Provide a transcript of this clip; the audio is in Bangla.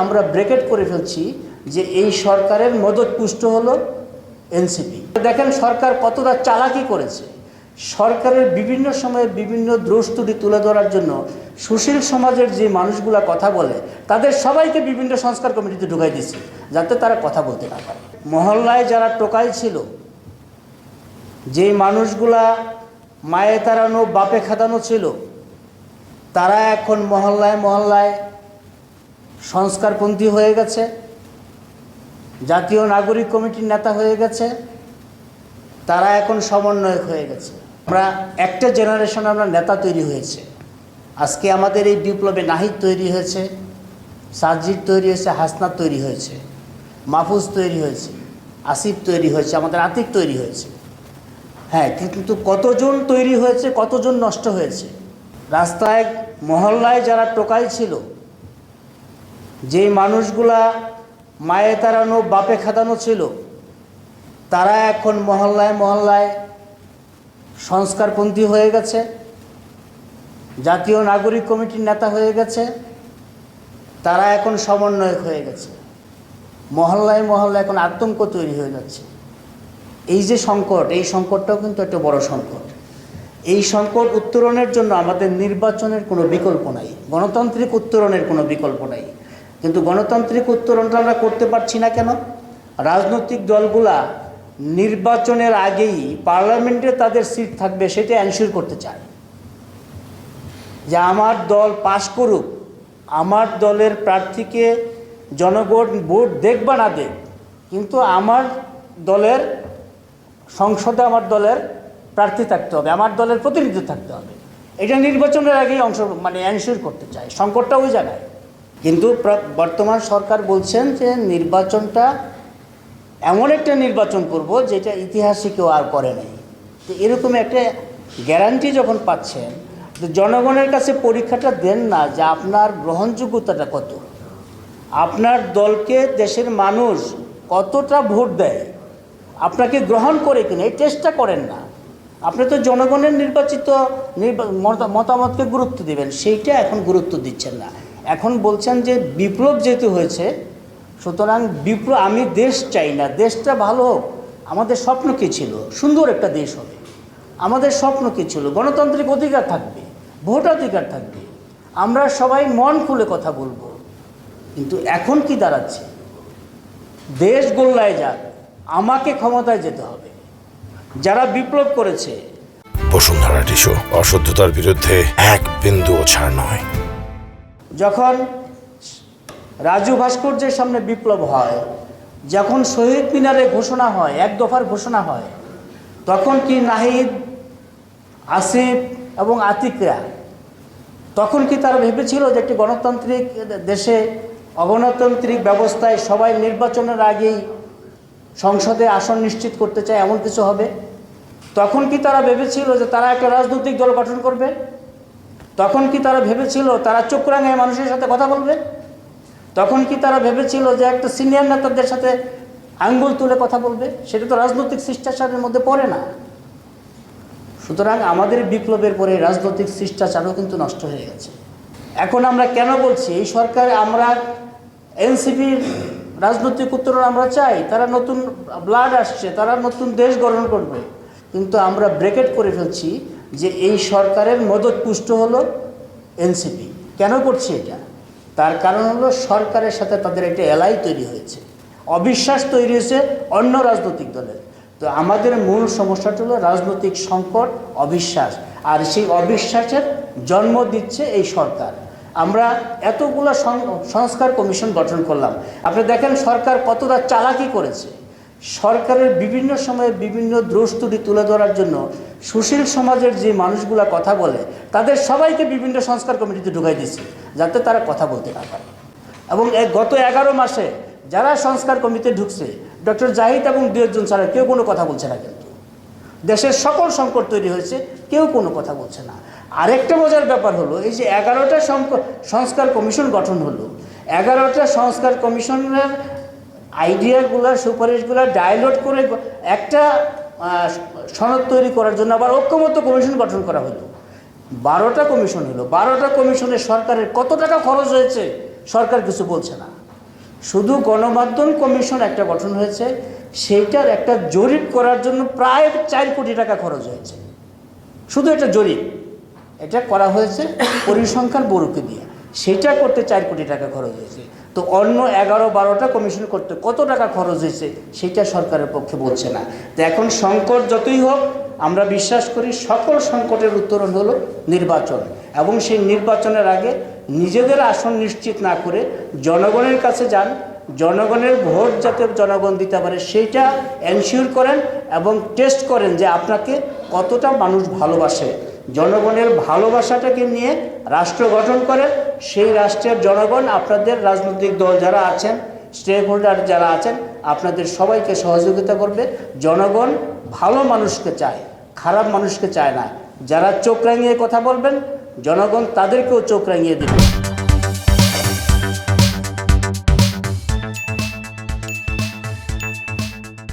আমরা ব্রেকেট করে ফেলছি যে এই সরকারের মদতপুষ্ট হলো এনসিপি। দেখেন সরকার কতটা চালাকি করেছে। সরকারের বিভিন্ন সময়ে বিভিন্ন দ্রষ্টুটি তুলে ধরার জন্য সুশীল সমাজের যে মানুষগুলা কথা বলে তাদের সবাইকে বিভিন্ন সংস্কার কমিটিতে ঢুকাই দিচ্ছে যাতে তারা কথা বলতে না পারে। মহল্লায় যারা টোকাই ছিল, যেই মানুষগুলা মায়ে তাড়ানো বাপে খাদানো ছিল, তারা এখন মহল্লায় মহল্লায় সংস্কারপন্থী হয়ে গেছে, জাতীয় নাগরিক কমিটির নেতা হয়ে গেছে, তারা এখন সমন্বয়ক হয়ে গেছে। আমরা একটা জেনারেশন আমরা নেতা তৈরি হয়েছে। আজকে আমাদের এই বিপ্লবে নাহিদ তৈরি হয়েছে, সাজিদ তৈরি হয়েছে, হাসনাত তৈরি হয়েছে, মাহফুজ তৈরি হয়েছে, আসিফ তৈরি হয়েছে, আমাদের আতিক তৈরি হয়েছে। হ্যাঁ, কিন্তু কতজন তৈরি হয়েছে, কতজন নষ্ট হয়েছে। রাস্তায় মহল্লায় যারা টোকাই ছিল, যেই মানুষগুলা মায়ে তাড়ানো বাপে খাদানো ছিল, তারা এখন মহল্লায় মহল্লায় সংস্কারপন্থী হয়ে গেছে, জাতীয় নাগরিক কমিটির নেতা হয়ে গেছে, তারা এখন সমন্বয়ক হয়ে গেছে। মহল্লায় মহল্লায় এখন আতঙ্ক তৈরি হয়ে যাচ্ছে। এই যে সংকট, এই সংকটটাও কিন্তু একটা বড় সংকট। এই সংকট উত্তরণের জন্য আমাদের নির্বাচনের কোনো বিকল্প নাই, গণতান্ত্রিক উত্তরণের কোনো বিকল্প নাই। কিন্তু গণতান্ত্রিক উত্তরণটা আমরা করতে পারছি না কেন? রাজনৈতিক দলগুলা নির্বাচনের আগেই পার্লামেন্টে তাদের সিট থাকবে সেটা এনশিওর করতে চায়, যে আমার দল পাশ করুক, আমার দলের প্রার্থীকে জনগণ ভোট দেখ বা না দেখ, কিন্তু আমার দলের সংসদে আমার দলের প্রার্থী থাকতে হবে, আমার দলের প্রতিনিধি থাকতে হবে। এটা নির্বাচনের আগেই এনশিওর করতে চায়। সংকটটা ওই জায়গায়। কিন্তু বর্তমান সরকার বলছেন যে নির্বাচনটা এমন একটা নির্বাচন করব যেটা ইতিহাসে কেউ আর করে নাই। তো এরকম একটা গ্যারান্টি যখন পাচ্ছেন, তো জনগণের কাছে পরীক্ষাটা দেন না যে আপনার গ্রহণযোগ্যতাটা কত, আপনার দলকে দেশের মানুষ কতটা ভোট দেয়, আপনাকে গ্রহণ করে কিনা এই টেস্টটা করেন না। আপনি তো জনগণের নির্বাচিত মতামতকে গুরুত্ব দেবেন, সেইটা এখন গুরুত্ব দিচ্ছেন না। এখন বলছেন যে বিপ্লব যেহেতু হয়েছে, সুতরাং আমি দেশ চাই না, দেশটা ভালো হোক। আমাদের স্বপ্ন কী ছিল? সুন্দর একটা দেশ হবে। আমাদের স্বপ্ন কী ছিল? গণতান্ত্রিক অধিকার থাকবে, ভোটাধিকার থাকবে, আমরা সবাই মন খুলে কথা বলবো। কিন্তু এখন কি দাঁড়াচ্ছে? দেশ গোল্লায় যাক, আমাকে ক্ষমতায় যেতে হবে। যারা বিপ্লব করেছে, বসুন্ধরা টিস্যু অশুদ্ধতার বিরুদ্ধে এক বিন্দুও ছাড় নয়। যখন রাজু ভাস্কর্যের সামনে বিপ্লব হয়, যখন শহীদ মিনারে ঘোষণা হয়, এক দফার ঘোষণা হয়, তখন কি নাহিদ, আসিফ এবং আতিকরা তখন কি তারা ভেবেছিল যে একটি গণতান্ত্রিক দেশে অগণতান্ত্রিক ব্যবস্থায় সবাই নির্বাচনের আগেই সংসদে আসন নিশ্চিত করতে চায়, এমন কিছু হবে? তখন কি তারা ভেবেছিল যে তারা একটা রাজনৈতিক দল গঠন করবে? তখন কি তারা ভেবেছিল তারা চোখ রাঙায় মানুষের সাথে কথা বলবে? তখন কি তারা ভেবেছিল যে একটা সিনিয়র নেতাদের সাথে আঙ্গুল তুলে কথা বলবে? সেটা তো রাজনৈতিক শিষ্টাচারের মধ্যে পড়ে না। সুতরাং আমাদের বিপ্লবের পরে রাজনৈতিক শিষ্টাচারও কিন্তু নষ্ট হয়ে গেছে। এখন আমরা কেন বলছি এই সরকার, আমরা এনসিপির রাজনৈতিক উত্তরণ আমরা চাই, তারা নতুন ব্লাড আসছে, তারা নতুন দেশ গঠন করবে, কিন্তু আমরা ব্রেকেট করে ফেলছি যে এই সরকারের মদতপুষ্ট হলো এনসিপি। কেন করছি এটা? তার কারণ হলো সরকারের সাথে তাদের একটা এলাই তৈরি হয়েছে, অবিশ্বাস তৈরি হয়েছে অন্য রাজনৈতিক দলের। তো আমাদের মূল সমস্যাটা হলো রাজনৈতিক সংকট, অবিশ্বাস, আর সেই অবিশ্বাসের জন্ম দিচ্ছে এই সরকার। আমরা এতগুলো সংস্কার কমিশন গঠন করলাম। আপনি দেখেন সরকার কতটা চালাকি করেছে। সরকারের বিভিন্ন সময়ে বিভিন্ন দ্রষ্টুটি তুলে ধরার জন্য সুশীল সমাজের যে মানুষগুলা কথা বলে তাদের সবাইকে বিভিন্ন সংস্কার কমিটিতে ঢুকাই দিচ্ছে যাতে তারা কথা বলতে না পারে। এবং গত 11 মাসে যারা সংস্কার কমিটিতে ঢুকছে, ডক্টর জাহিদ এবং দুজন ছাড়া কেউ কোনো কথা বলছে না। কিন্তু দেশের সকল সংকট তৈরি হয়েছে, কেউ কোনো কথা বলছে না। আরেকটা মজার ব্যাপার হলো, এই যে 11টা সংস্কার কমিশন গঠন হলো, 11টা সংস্কার কমিশনের আইডিয়াগুলো, সুপারিশগুলো ডাইলট করে একটা সনদ তৈরি করার জন্য আবার ঐক্যমত্য কমিশন গঠন করা হলো। 12টা কমিশন হলো। 12টা কমিশনে সরকারের কত টাকা খরচ হয়েছে সরকার কিছু বলছে না। শুধু গণমাধ্যম কমিশন একটা গঠন হয়েছে, সেইটার একটা জরিপ করার জন্য প্রায় 4 কোটি টাকা খরচ হয়েছে। শুধু একটা জরিপ এটা করা হয়েছে পরিসংখ্যান ব্যুরোকে দিয়ে, সেটা করতে 4 কোটি টাকা খরচ হয়েছে। তো অন্য 11-12টা কমিশন করতে কত টাকা খরচ হয়েছে সেটা সরকারের পক্ষে বলছে না। তো এখন সংকট যতই হোক, আমরা বিশ্বাস করি সকল সংকটের উত্তরণ হলো নির্বাচন, এবং সেই নির্বাচনের আগে নিজেদের আসন নিশ্চিত না করে জনগণের কাছে যান, জনগণের ভোট যাতে জনগণ দিতে পারে সেইটা এনশিওর করেন এবং টেস্ট করেন যে আপনাকে কতটা মানুষ ভালোবাসে। জনগণের ভালোবাসাটাকে নিয়ে রাষ্ট্র গঠন করেন, সেই রাষ্ট্রের জনগণ আপনাদের রাজনৈতিক দল যারা আছেন, স্টেক হোল্ডার যারা আছেন, আপনাদের সবাইকে সহযোগিতা করবে। জনগণ ভালো মানুষকে চায়, খারাপ মানুষকে চায় না। যারা চোখ রাঙিয়ে কথা বলবেন, জনগণ তাদেরকেও চোখ রাঙিয়ে দেবে।